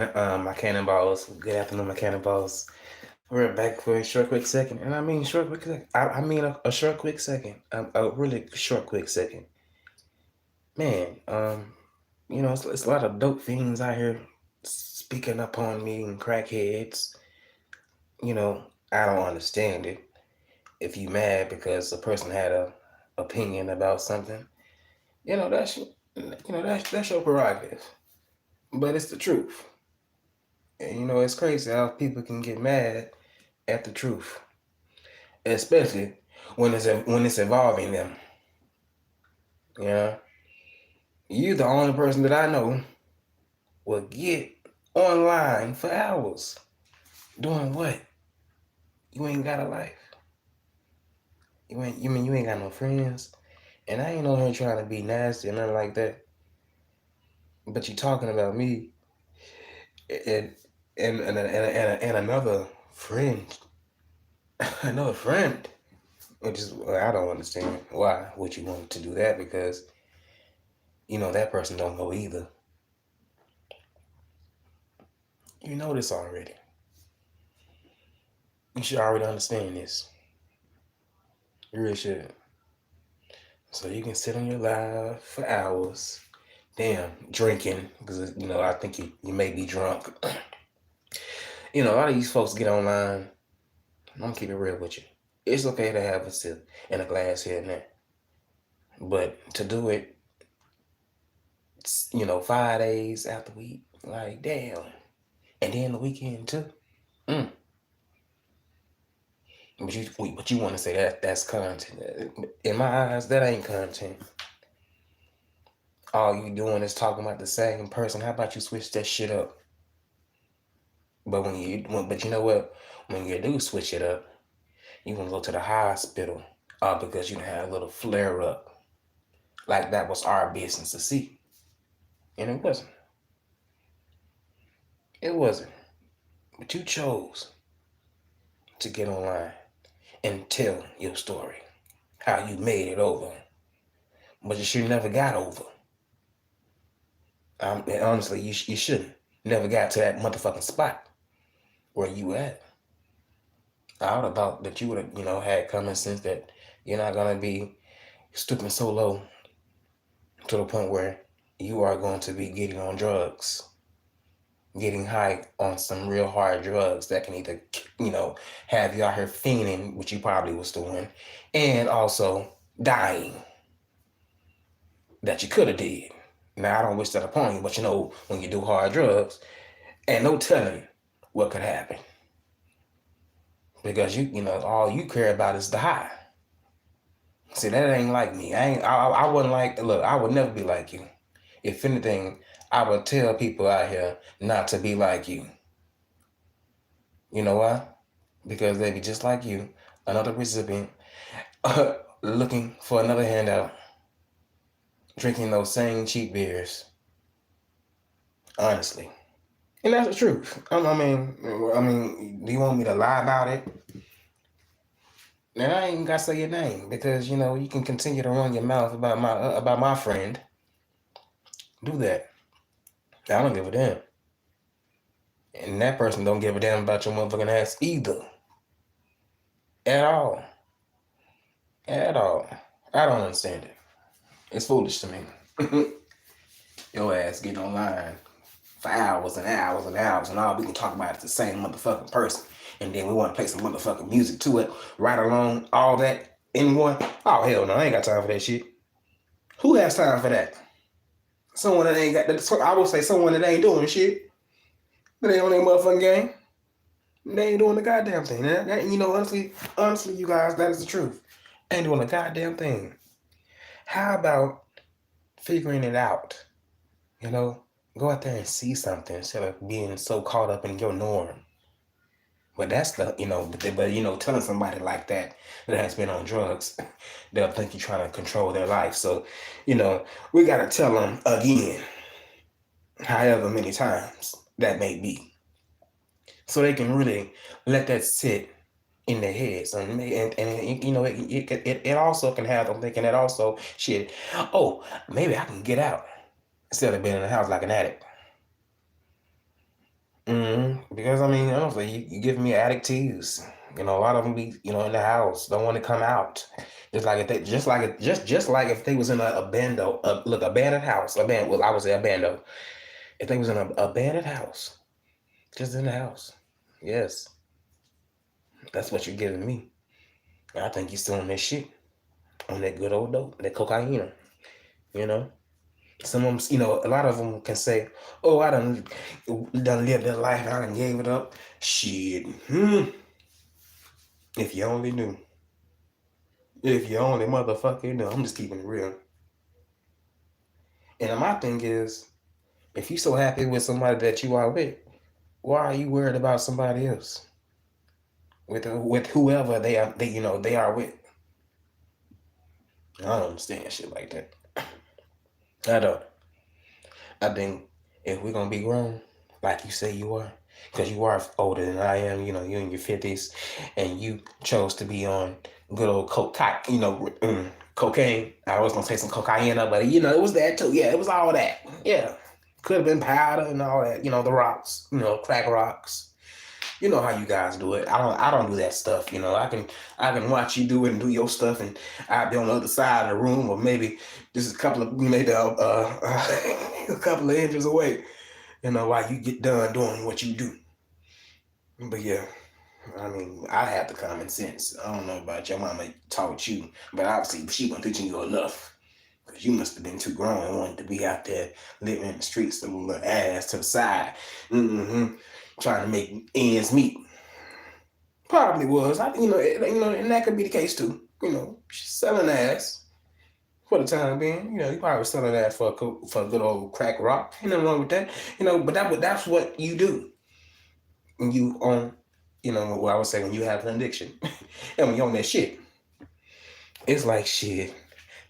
My cannonballs. Good afternoon, my cannonballs. We're back for a short, quick second, and I mean short, quick second. I mean a short, quick second. A really short, quick second. Man, it's a lot of dope fiends out here speaking up on me and crackheads. You know, I don't understand it. If you mad because a person had a opinion about something, that's your prerogative. But it's the truth. And it's crazy how people can get mad at the truth, especially when it's involving them. You know, you the only person that I know will get online for hours doing what? You ain't got a life. You ain't got no friends, and I ain't on here trying to be nasty or nothing like that. But you talking about me and and another friend, another friend, which is I don't understand why would you want to do that because that person don't know either. You know this already. You should already understand this. You really should. So you can sit on your live for hours, damn, drinking, because, I think you may be drunk. A lot of these folks get online. I'm going to keep it real with you. It's okay to have a sip and a glass here and there. But to do it, 5 days after we, like, damn. And then the weekend, too. Mm. But you want to say that's content. In my eyes, that ain't content. All you doing is talking about the same person. How about you switch that shit up? But you know what? When you do switch it up, you want to go to the hospital, because you had a little flare up, like that was our business to see, and it wasn't. It wasn't. But you chose to get online and tell your story, how you made it over, but you should never got over. And honestly, you shouldn't. Never got to that motherfucking spot where you at. I would have thought that you would have, had common sense that you're not gonna be stooping so low to the point where you are going to be getting on drugs, getting high on some real hard drugs that can either, have you out here fiending, which you probably was doing, and also dying that you could have did. Now, I don't wish that upon you, but when you do hard drugs, and no telling what could happen. Because all you care about is the high. See, that ain't like me. I wouldn't like, look, I would never be like you. If anything, I would tell people out here not to be like you. You know why? Because they be just like you, another recipient, looking for another handout, drinking those same cheap beers. Honestly. And that's the truth. I mean, do you want me to lie about it? And I ain't even gotta say your name because you can continue to run your mouth about my friend. Do that. I don't give a damn. And that person don't give a damn about your motherfucking ass either. At all. At all. I don't understand it. It's foolish to me. Your ass getting online for hours and hours and hours, and all we can talk about is the same motherfucking person. And then we want to play some motherfucking music to it, right along, all that in one. Oh, hell no, I ain't got time for that shit. Who has time for that? Someone that ain't got that. I would say someone that ain't doing shit. That ain't on their motherfucking game. They ain't doing the goddamn thing. Honestly, you guys, that is the truth. Ain't doing a goddamn thing. How about figuring it out? Go out there and see something instead of being so caught up in your norm. But that's telling somebody like that has been on drugs, they'll think you're trying to control their life. So, we got to tell them again, however many times that may be, so they can really let that sit in their heads. It also can have them thinking that also, shit, maybe I can get out instead of being in the house like an addict. Because I mean, honestly, you give me addictives. You know, a lot of them be, you know, in the house, don't want to come out. Just like if they, just like if they was in a abandoned, abandoned house, well, I would say abandoned. If they was in a abandoned house, just in the house, yes, that's what you're giving me. I think you're still on that shit, on that good old dope, that cocaine. You know, some of them, you know, a lot of them can say, "Oh, I done lived that life, and I done gave it up." Shit, if you only knew. If you only motherfucking know, I'm just keeping it real. And my thing is, if you so happy with somebody that you are with, why are you worried about somebody else? With whoever they are with. I don't understand shit like that. I don't. I think if we're gonna be grown, like you say you are, because you are older than I am, you know, you're in your 50s, and you chose to be on good old cocaine. I was gonna say some cocaine, but you know, it was that too. Yeah, it was all that. Yeah, could have been powder and all that. You know, the rocks. You know, crack rocks. You know how you guys do it. I don't do that stuff. You know, I can watch you do it and do your stuff, and I'll be on the other side of the room, or maybe just a couple of maybe a couple of inches away. You know, while you get done doing what you do. But yeah, I mean, I have the common sense. I don't know about your mama taught you, but obviously she wasn't teaching you enough. Because you must have been too grown and wanted to be out there living in the streets with a little ass to the side. Trying to make ends meet. Probably was. And that could be the case too. You know, she's selling ass for the time being. You know, you probably was selling ass for a good old crack rock. Ain't nothing wrong with that. You know, but that's what you do when you on. You know what I would say when you have an addiction, and when you're on that shit, it's like shit.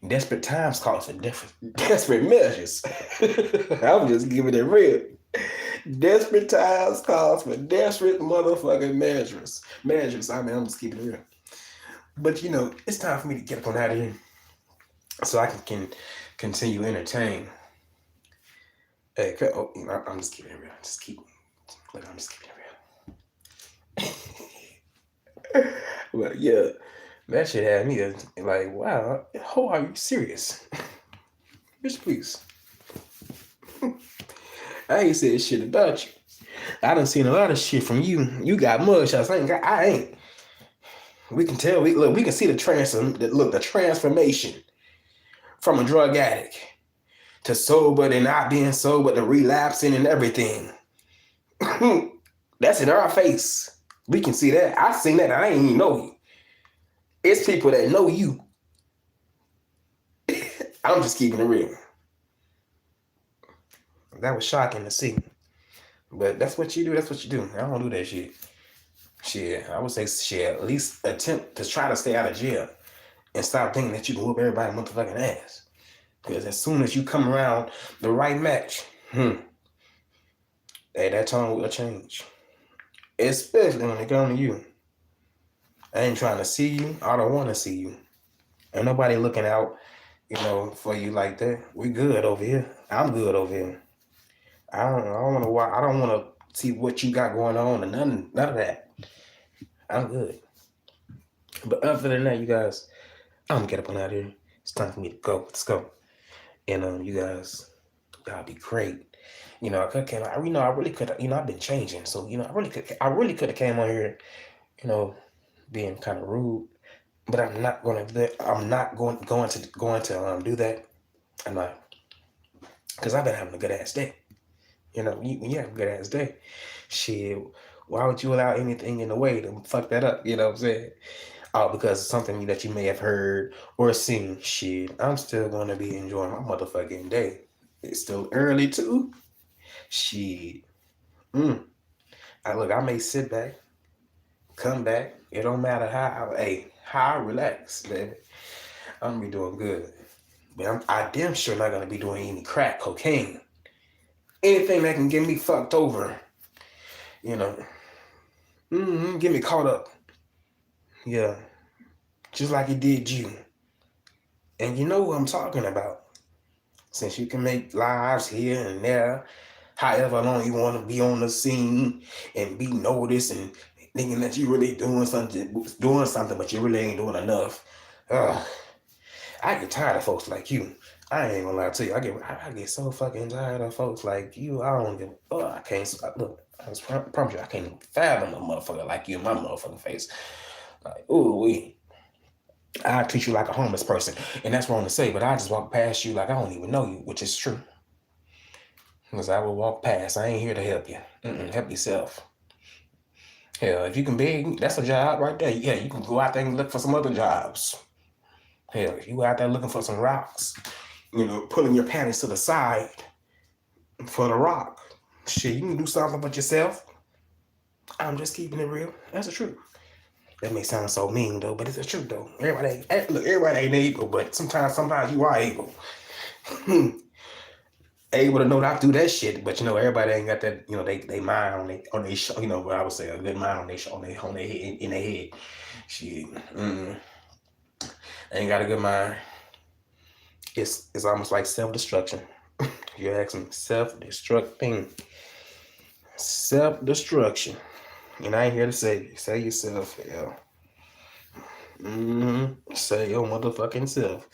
Desperate times call for desperate measures. I'm just giving it real. Desperate times calls for desperate motherfucking measures. I mean, I'm just keeping it real. But you know, it's time for me to get up on out of here so I can continue entertain. Hey, I'm just keeping it real. I'm just keeping it real. But yeah, that shit had me like, wow, how are you serious? Bitch, please. I ain't said shit about you. I done seen a lot of shit from you. You got mugshots. I ain't. We can tell. We can see the transformation from a drug addict to sober, and not being sober, to relapsing and everything. That's in our face. We can see that. I seen that. I ain't even know you. It's people that know you. I'm just keeping it real. That was shocking to see. But that's what you do. That's what you do. I don't do that shit. Shit, I would say shit, at least attempt to try to stay out of jail and stop thinking that you can whoop everybody motherfucking ass. Because as soon as you come around the right match, hey, that tone will change. Especially when it comes to you. I ain't trying to see you. I don't want to see you. Ain't nobody looking out, you know, for you like that. We good over here. I'm good over here. I don't want to see what you got going on and none of that. I'm good. But other than that, you guys, I'm gonna get up on out here. It's time for me to go. Let's go. And you guys, y'all be great. You know, I really could. You know, I've been changing, so you know, I really could have came on here, you know, being kind of rude. But I'm not going to do that. I'm not, because I've been having a good ass day. You know, when you have a good ass day, shit, why would you allow anything in the way to fuck that up? You know what I'm saying? Oh, because of something that you may have heard or seen. Shit, I'm still going to be enjoying my motherfucking day. It's still early too. Shit. I may sit back, come back. It don't matter how I relax, baby. I'm gonna be doing good. But I damn sure not gonna be doing any crack cocaine. Anything that can get me fucked over. You know. Get me caught up. Yeah. Just like it did you. And you know who I'm talking about. Since you can make lives here and there, however long you want to be on the scene and be noticed and thinking that you really doing something, but you really ain't doing enough. I get tired of folks like you. I ain't gonna lie to you. I get so fucking tired of folks like you. I don't give. I can't look. Promise you, I can't even fathom a motherfucker like you in my motherfucking face. Like, ooh, I treat you like a homeless person, and that's wrong to say, but I just walk past you like I don't even know you, which is true. Because I will walk past. I ain't here to help you. Help yourself. Hell, if you can beg, that's a job right there. Yeah, you can go out there and look for some other jobs. Hell, if you out there looking for some rocks, pulling your panties to the side for the rock, shit, you can do something but yourself. I'm just keeping it real. That's the truth. That may sound so mean though, but it's the truth though. Everybody ain't able, but sometimes you are able. Able to know not to do that shit, but everybody ain't got that. They mind on they show. What I would say, a good mind on their head, in their head. Shit, ain't got a good mind. It's almost like self-destruction. You ask me, self-destruction. And I ain't here to say yourself, hell. Say your motherfucking self.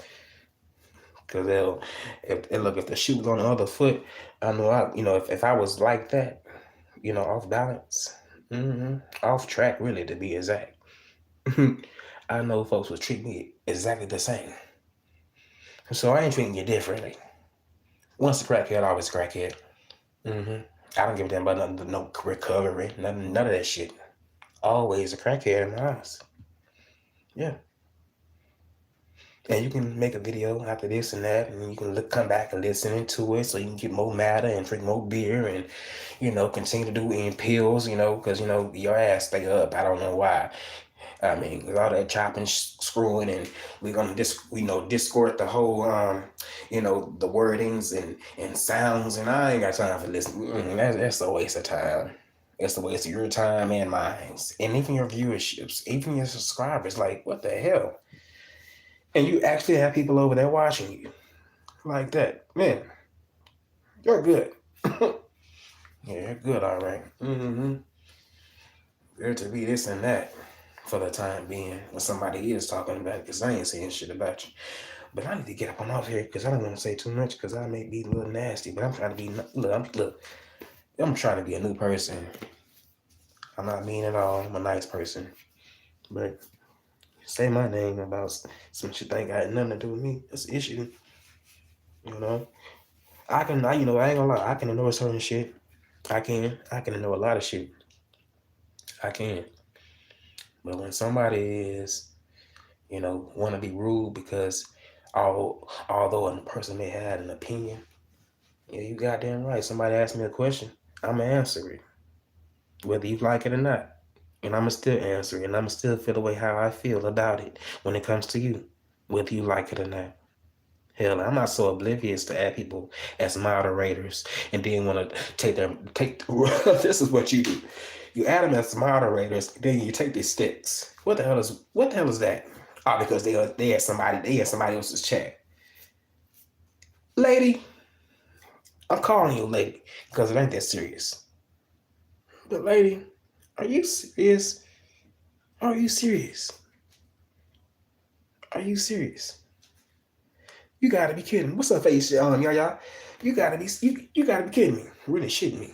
Cause if the shoe was on the other foot, I know if I was like that, off balance, off track really to be exact, I know folks would treat me exactly the same. So I ain't treating you differently. Once a crackhead, always a crackhead. I don't give a damn about nothing, no recovery, none of that shit. Always a crackhead in my eyes. Yeah. And you can make a video after this and that, and you can come back and listen to it so you can get more matter and drink more beer and, continue to do in pills, because, your ass stay up. I don't know why. I mean, with all that chopping, screwing, and we're going to discord the whole, the wordings and sounds, and I ain't got time for listening. That's a waste of time. It's a waste of your time and mine. And even your viewerships, even your subscribers, like, what the hell? And you actually have people over there watching you like that. Man, you're good. Yeah, you're good, all right. Good to be this and that for the time being when somebody is talking about it, because I ain't saying shit about you. But I need to get up on off here because I don't want to say too much because I may be a little nasty, but I'm trying to be, I'm trying to be a new person. I'm not mean at all. I'm a nice person. But say my name about some shit that ain't got nothing to do with me. That's an issue. I ain't gonna lie, I can ignore certain shit. I can ignore a lot of shit. I can. But when somebody is, want to be rude because although a person may have an opinion, yeah, you goddamn right. Somebody asked me a question, I'ma answer it. Whether you like it or not. And I'ma still answer it, and I'ma still feel the way how I feel about it when it comes to you, whether you like it or not. Hell, I'm not so oblivious to add people as moderators and then want to take this is what you do. You add them as moderators, then you take their sticks. What the hell is that? Oh, because they had somebody else's chat. Lady, I'm calling you lady because it ain't that serious. But lady, are you serious? Are you serious? Are you serious? You gotta be kidding me. What's up, face y'all? You gotta be kidding me. Really shitting me.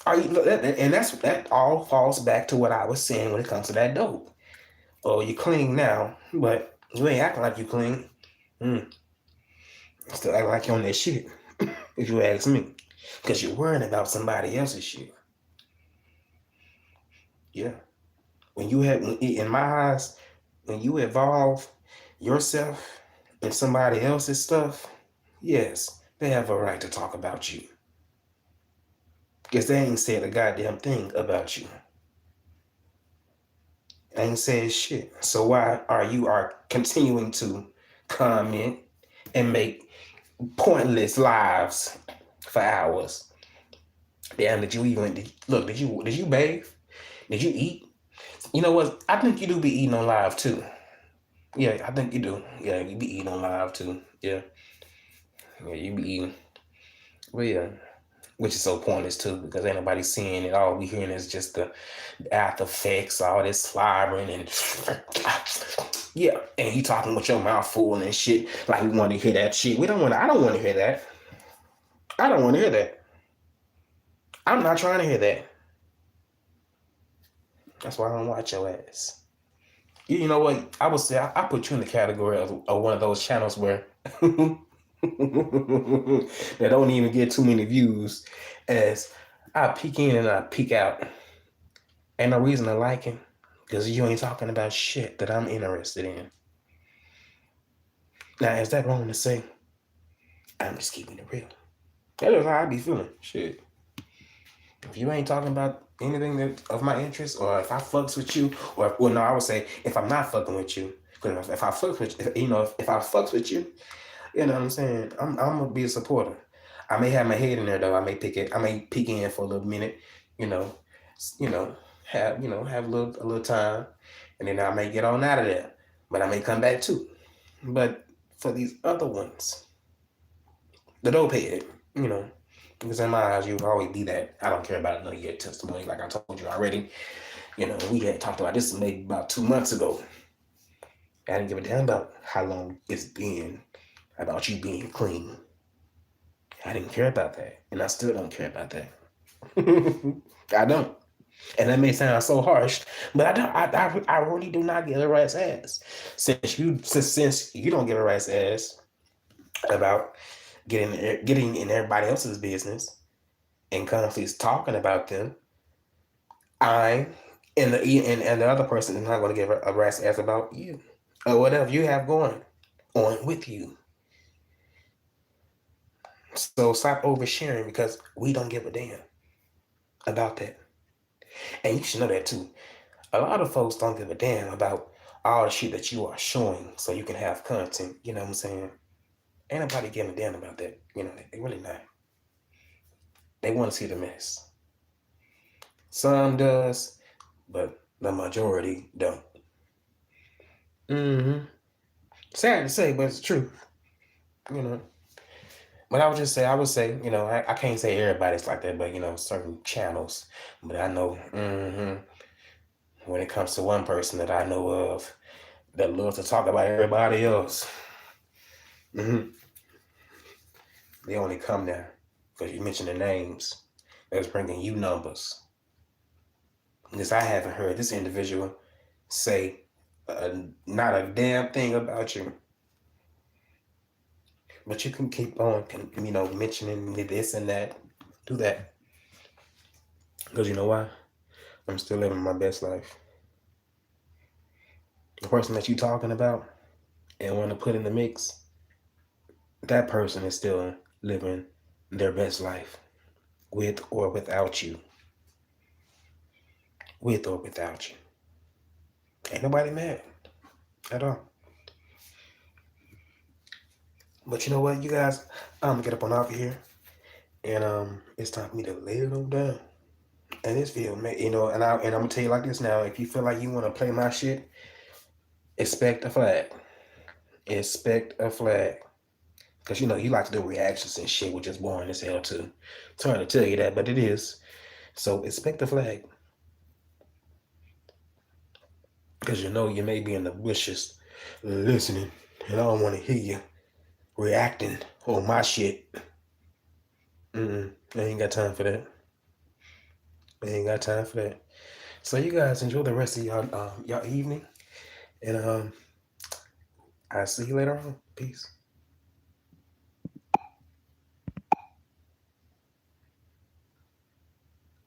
Are you? And that all falls back to what I was saying when it comes to that dope. Oh, you clean now, but you ain't acting like you clean. Still acting like you're on that shit. If you ask me, because you're worrying about somebody else's shit. Yeah. In my eyes, when you involve yourself in somebody else's stuff, yes, they have a right to talk about you. Because they ain't said a goddamn thing about you. They ain't said shit. So why are you continuing to comment and make pointless lives for hours? Damn, did you bathe? Did you eat? You know what? I think you do be eating on live too. Yeah, I think you do. Yeah, you be eating on live too. Yeah. Yeah, you be eating. Well, yeah. which is so pointless too, because ain't nobody seeing it. All we hearing is just the after effects, all this slobbering and yeah, and you talking with your mouth full and shit, like we want to hear that shit. I don't want to hear that. I don't want to hear that. I'm not trying to hear that. That's why I don't watch your ass. You know what? I would say I put you in the category of one of those channels where that don't even get too many views, as I peek in and I peek out. Ain't no reason to like him, because you ain't talking about shit that I'm interested in. Now, is that wrong to say? I'm just keeping it real. That is how I be feeling. Shit. If you ain't talking about anything that of my interest, or if I fucks with you, or well, no, I would say if I'm not fucking with you, because if I fucks with you, if I fucks with you, you know what I'm saying, I'm gonna be a supporter. I may have my head in there though. I may peek in for a little minute, you know, have have a little time, and then I may get on out of there. But I may come back too. But for these other ones, the dope head, because in my eyes, you will always be that. I don't care about none of your testimony, like I told you already. We had talked about this maybe about 2 months ago. I didn't give a damn about how long it's been, about you being clean. I didn't care about that, and I still don't care about that. I don't. And that may sound so harsh, but I don't. I really do not give a rat's ass. Since you don't give a rat's ass about getting in everybody else's business and constantly talking about them, I and the other person is not going to give a rat's ass about you or whatever you have going on with you. So stop oversharing, because we don't give a damn about that. And you should know that too. A lot of folks don't give a damn about all the shit that you are showing so you can have content. You know what I'm saying? Ain't nobody giving a damn about that. They really not. They want to see the mess. Some does, but the majority don't. Sad to say, but it's true. But I would say, I can't say everybody's like that, but certain channels. But I know, when it comes to one person that I know of that loves to talk about everybody else, they only come there because you mention the names that's bringing you numbers. Because I haven't heard this individual say not a damn thing about you. But you can keep on, mentioning this and that. Do that. Because you know why? I'm still living my best life. The person that you're talking about and want to put in the mix, that person is still living their best life, with or without you. With or without you. Ain't nobody mad at all. But you know what, you guys? I'm going to get up on off of here. And it's time for me to lay it on down. And this video, and I'm going to tell you like this now. If you feel like you want to play my shit, expect a flag. Expect a flag. Because, you like to do reactions and shit, which is boring as hell too. Sorry to tell you that, but it is. So expect a flag. Because you may be in the bushes listening, and I don't want to hear you reacting on my shit. I ain't got time for that. I ain't got time for that. So you guys enjoy the rest of y'all evening. And I'll see you later on. Peace.